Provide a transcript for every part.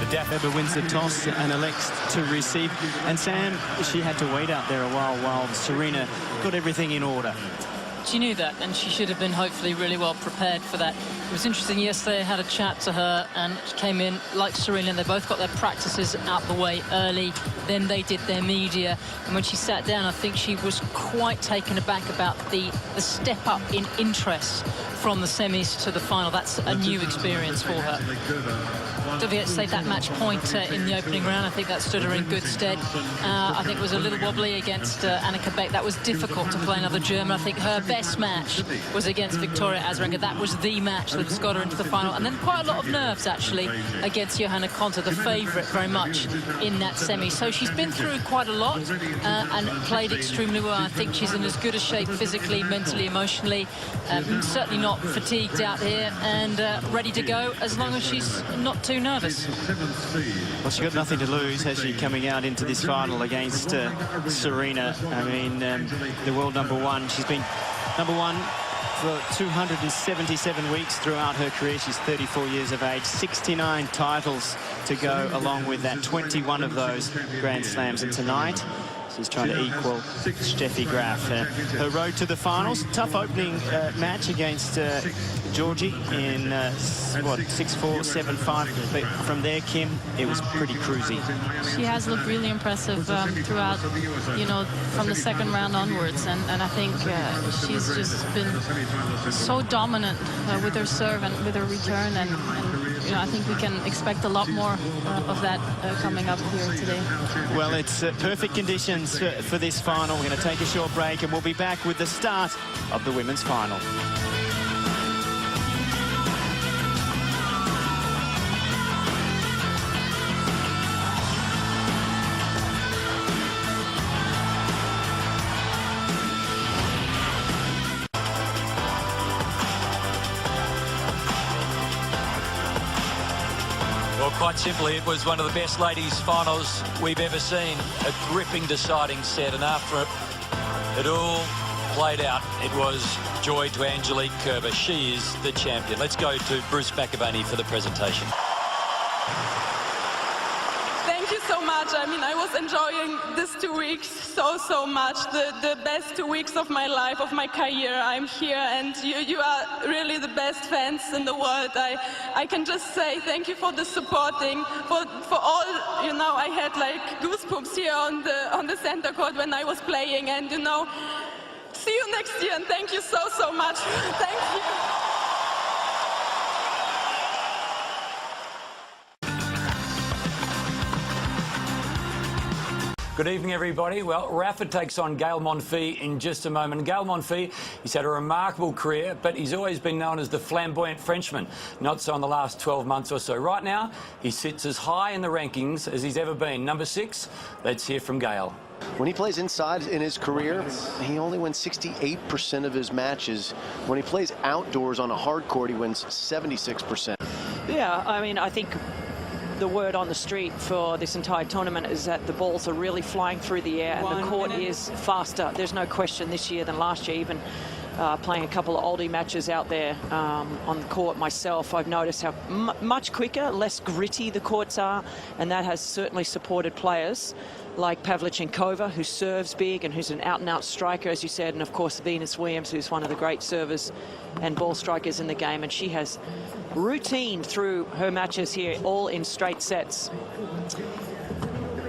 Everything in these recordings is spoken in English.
Daf Eber wins the toss and elects to receive. And Sam, she had to wait out there a while Serena got everything in order. She knew that, and she should have been hopefully really well prepared for that. It was interesting yesterday, I had a chat to her, and she came in like Serena, and they both got their practices out the way early. Then they did their media, and when she sat down, I think she was quite taken aback about the step up in interest from the semis to the final. That's a new experience for her. Don't forget to save that match point in the opening round. I think that stood her in good stead. I think it was a little wobbly against Annika Beck. That was difficult to play another German. I think her best match was against Victoria Azarenka. That was the match that's got her into the final. And then quite a lot of nerves, actually, against Johanna Konta, the favourite very much in that semi. So she's been through quite a lot and played extremely well. I think she's in as good a shape physically, mentally, emotionally. Certainly not fatigued out here and ready to go as long as she's not too nervous. Well, she's got nothing to lose, has she, coming out into this final against Serena. I mean, the world #1. She's been #1 for 277 weeks throughout her career. She's 34 years of age, 69 titles to go along with that, 21 of those Grand Slams. And tonight, she's trying to equal Steffi Graf. Her road to the finals, tough opening match against Georgie in, 6-4, 7-5. But from there, Kim, it was pretty cruisy. She has looked really impressive throughout, you know, from the second round onwards. And I think she's just been so dominant with her serve and with her return. And you know, I think we can expect a lot more of that coming up here today. Well, it's perfect conditions for this final. We're going to take a short break and we'll be back with the start of the women's final. Quite simply, it was one of the best ladies' finals we've ever seen. A gripping, deciding set, and after it all played out, it was joy to Angelique Kerber. She is the champion. Let's go to Bruce McAvaney for the presentation. Thank you so much. I mean, I was enjoying these 2 weeks so much. The best 2 weeks of my life, of my career. I'm here, and you are really the best fans in the world. I can just say thank you for the supporting, for all. You know, I had like goosebumps here on the center court when I was playing, and you know, see you next year, and thank you so much. Thank you. Good evening, everybody. Well, Rafa takes on Gael Monfils in just a moment. Gael Monfils, he's had a remarkable career, but he's always been known as the flamboyant Frenchman. Not so in the last 12 months or so. Right now, he sits as high in the rankings as he's ever been. Number 6, let's hear from Gael. When he plays inside in his career, he only wins 68% of his matches. When he plays outdoors on a hard court, he wins 76%. Yeah, I mean, I think the word on the street for this entire tournament is that the balls are really flying through the air and the court is faster. There's no question this year than last year. Even playing a couple of oldie matches out there on the court myself, I've noticed how much quicker, less gritty the courts are, and that has certainly supported players like Pavlyuchenkova, who serves big and who's an out-and-out striker, as you said, and of course Venus Williams, who's one of the great servers and ball strikers in the game, and she has routined through her matches here, all in straight sets.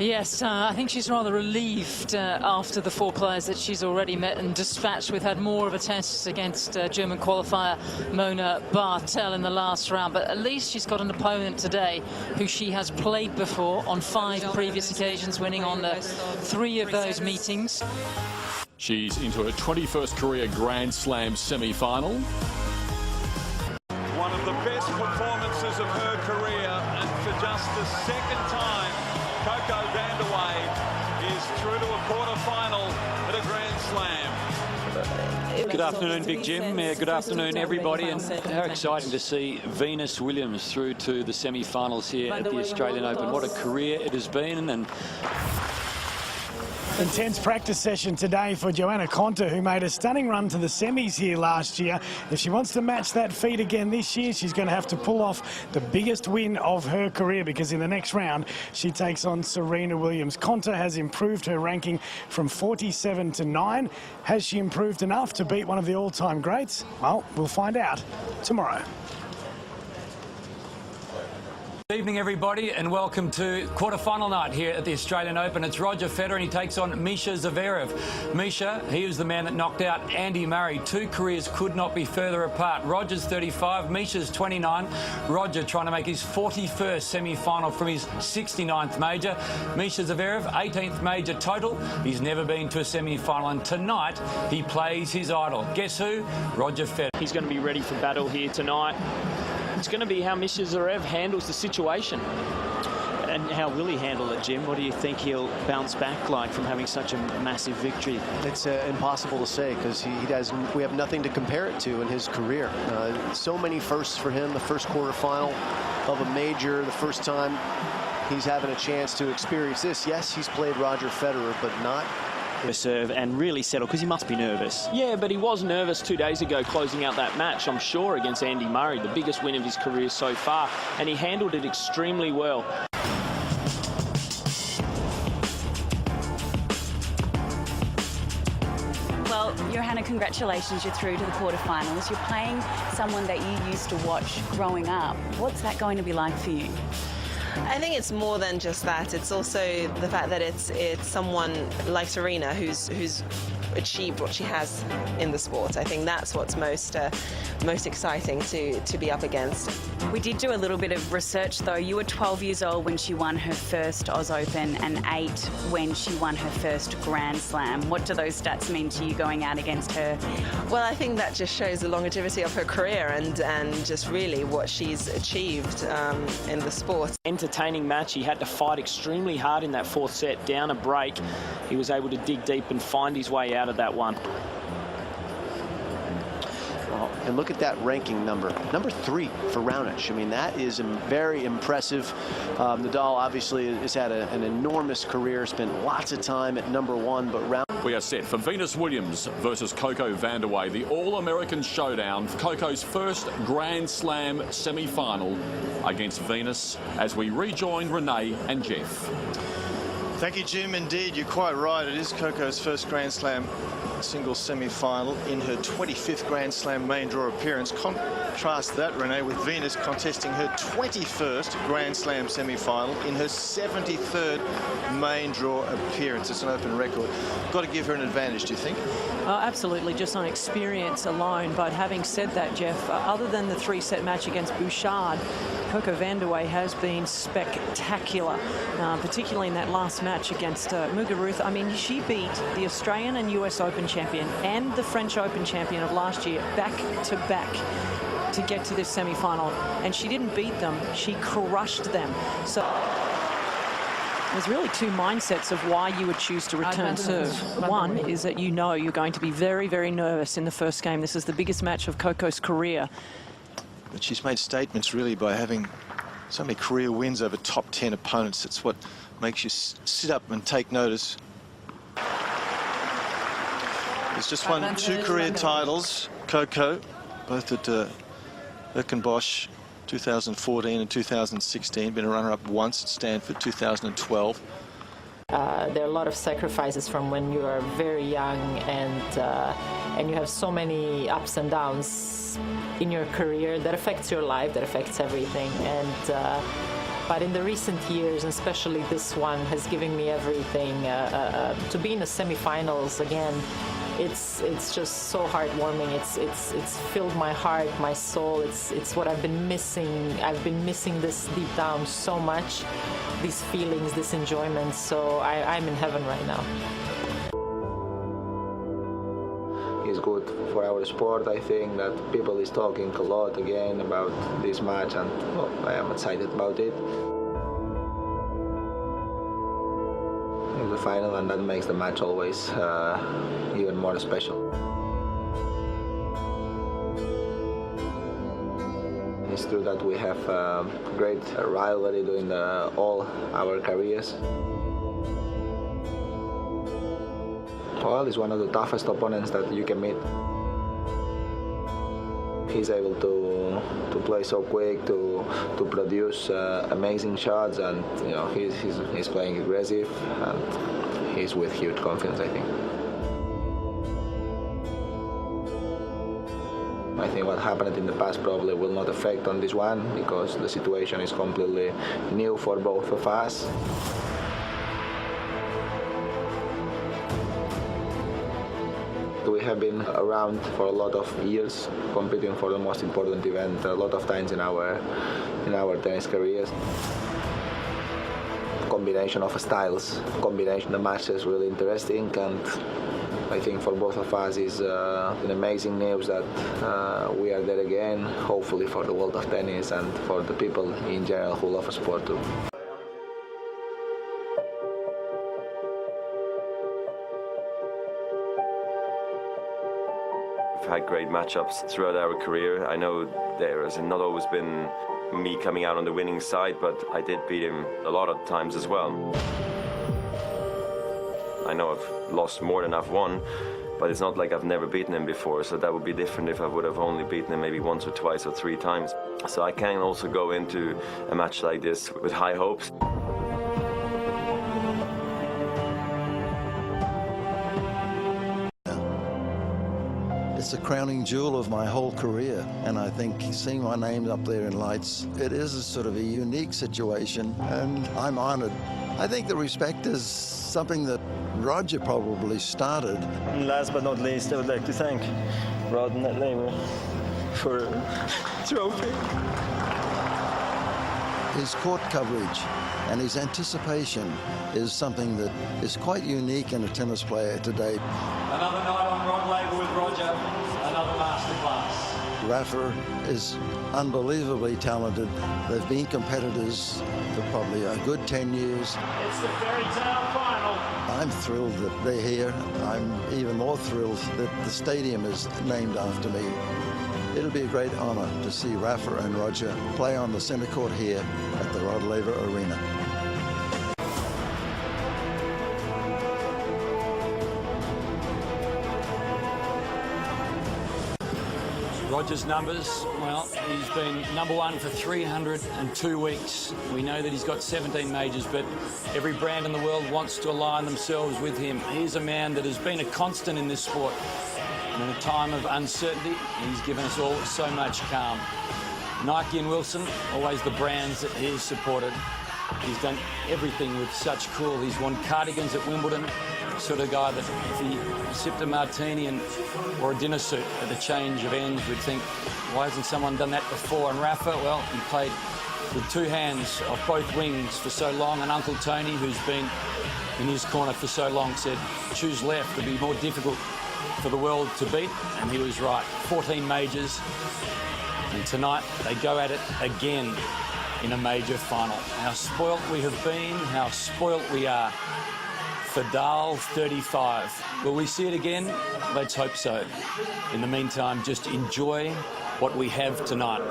Yes, I think she's rather relieved after the 4 players that she's already met and dispatched. We've had more of a test against German qualifier Mona Bartel in the last round, but at least she's got an opponent today who she has played before on 5 previous occasions, winning on 3 of those meetings. She's into her 21st career Grand Slam semi-final. One of the best performances of her career, and for just the second time, Coco Vandeweghe is through to a quarter-final at a Grand Slam. Good afternoon, Big Jim. Good afternoon, everybody. And how exciting to see Venus Williams through to the semi-finals here at the Australian Open. What a career it has been. And Intense practice session today for Johanna Konta, who made a stunning run to the semis here last year. If she wants to match that feat again this year, she's going to have to pull off the biggest win of her career, because in the next round she takes on Serena Williams. Konta has improved her ranking from 47 to 9. Has she improved enough to beat one of the all-time greats? Well, we'll find out tomorrow. Good evening, everybody, and welcome to quarter-final night here at the Australian Open. It's Roger Federer, and he takes on Misha Zverev. Misha, he was the man that knocked out Andy Murray. Two careers could not be further apart. Roger's 35, Misha's 29. Roger trying to make his 41st semi-final from his 69th major. Misha Zverev, 18th major total. He's never been to a semi-final, and tonight he plays his idol. Guess who? Roger Federer. He's going to be ready for battle here tonight. It's going to be how Misha Zverev handles the situation. And how will he handle it, Jim? What do you think he'll bounce back like from having such a massive victory? It's impossible to say, because we have nothing to compare it to in his career. So many firsts for him. The first quarterfinal of a major, the first time he's having a chance to experience this. Yes, he's played Roger Federer, but not serve and really settle, because he must be nervous. Yeah, but he was nervous 2 days ago closing out that match, I'm sure, against Andy Murray, the biggest win of his career so far, and he handled it extremely well. Well, Johanna, congratulations, you're through to the quarterfinals. You're playing someone that you used to watch growing up. What's that going to be like for you? I think it's more than just that. It's also the fact that it's someone like Serena who's achieved what she has in the sport. I think that's what's most exciting to be up against. We did do a little bit of research, though. You were 12 years old when she won her first Oz Open and 8 when she won her first Grand Slam. What do those stats mean to you going out against her? Well, I think that just shows the longevity of her career and just really what she's achieved in the sport. Entertaining match. He had to fight extremely hard in that fourth set, down a break. He was able to dig deep and find his way out of that one. And look at that ranking number 3 for Raonic. I mean, that is very impressive. Nadal obviously has had an enormous career, spent lots of time at number 1, but Raonic. We are set for Venus Williams versus Coco Vandeweghe, the All-American showdown. Coco's first Grand Slam semi-final against Venus, as we rejoin Renee and Jeff. Thank you, Jim. Indeed, you're quite right. It is Coco's first Grand Slam singles semi-final in her 25th Grand Slam main draw appearance. Contrast that, Renee, with Venus contesting her 21st Grand Slam semi-final in her 73rd main draw appearance. It's an open record. Got to give her an advantage, do you think? Absolutely, just on experience alone. But having said that, Jeff, other than the 3-set match against Bouchard, Coco Vandeweghe has been spectacular, particularly in that last match against Muguruza. I mean, she beat the Australian and US Open champion and the French Open champion of last year back to back to get to this semi-final, and she didn't beat them, she crushed them. So there's really two mindsets of why you would choose to return serve. One is that you know you're going to be very, very nervous in the first game. This is the biggest match of Coco's career. But she's made statements really by having so many career wins over top 10 opponents. It's what makes you sit up and take notice. He's just won 2 career titles, Coco, both at Birkenbosch 2014 and 2016, been a runner-up once at Stanford 2012. There are a lot of sacrifices from when you are very young, and you have so many ups and downs in your career that affects your life, that affects everything. And but in the recent years, and especially this one, has given me everything. To be in the semifinals again, it's just so heartwarming. It's filled my heart, my soul. It's what I've been missing. I've been missing this deep down so much, these feelings, this enjoyment. So I'm in heaven right now. It's good for our sport. I think that people is talking a lot again about this match, and well, I am excited about it. It's the final, and that makes the match always even more special. It's true that we have great rivalry during all our careers. well, he's one of the toughest opponents that you can meet. He's able to play so quick, to produce amazing shots, and he's playing aggressive, and he's with huge confidence, I think. I think what happened in the past probably will not affect on this one, because the situation is completely new for both of us. We have been around for a lot of years, competing for the most important event a lot of times in our tennis careers. Combination of styles, combination of matches, really interesting, and I think for both of us is an amazing news that we are there again, hopefully for the world of tennis and for the people in general who love sport too. We've had great matchups throughout our career. I know there has not always been me coming out on the winning side, but I did beat him a lot of times as well. I know I've lost more than I've won, but it's not like I've never beaten him before, so that would be different if I would have only beaten him maybe once or twice or 3 times. So I can also go into a match like this with high hopes. It's the crowning jewel of my whole career, and I think seeing my name up there in lights, it is a sort of a unique situation, and I'm honored. I think the respect is something that Roger probably started. And last but not least, I would like to thank Rod and that label for a trophy. His court coverage and his anticipation is something that is quite unique in a tennis player today. Another night on Rod Laver with Roger, another masterclass. Rafa is unbelievably talented. They've been competitors for probably a good 10 years. It's the fairy tale final. I'm thrilled that they're here. I'm even more thrilled that the stadium is named after me. It'll be a great honor to see Rafa and Roger play on the center court here at the Rod Laver Arena. Roger's numbers, well, he's been #1 for 302 weeks. We know that he's got 17 majors, but every brand in the world wants to align themselves with him. He's a man that has been a constant in this sport. And in a time of uncertainty, he's given us all so much calm. Nike and Wilson, always the brands that he's supported. He's done everything with such cool. He's worn cardigans at Wimbledon. Sort of guy that if he sipped a martini or a dinner suit at the change of ends, we'd think, why hasn't someone done that before? And Rafa, well, he played with 2 hands off both wings for so long. And Uncle Tony, who's been in his corner for so long, said, choose left. It'd be more difficult for the world to beat. And he was right. 14 majors. And tonight they go at it again in a major final. How spoilt we have been, how spoilt we are. Fadal 35. Will we see it again? Let's hope so. In the meantime, just enjoy what we have tonight.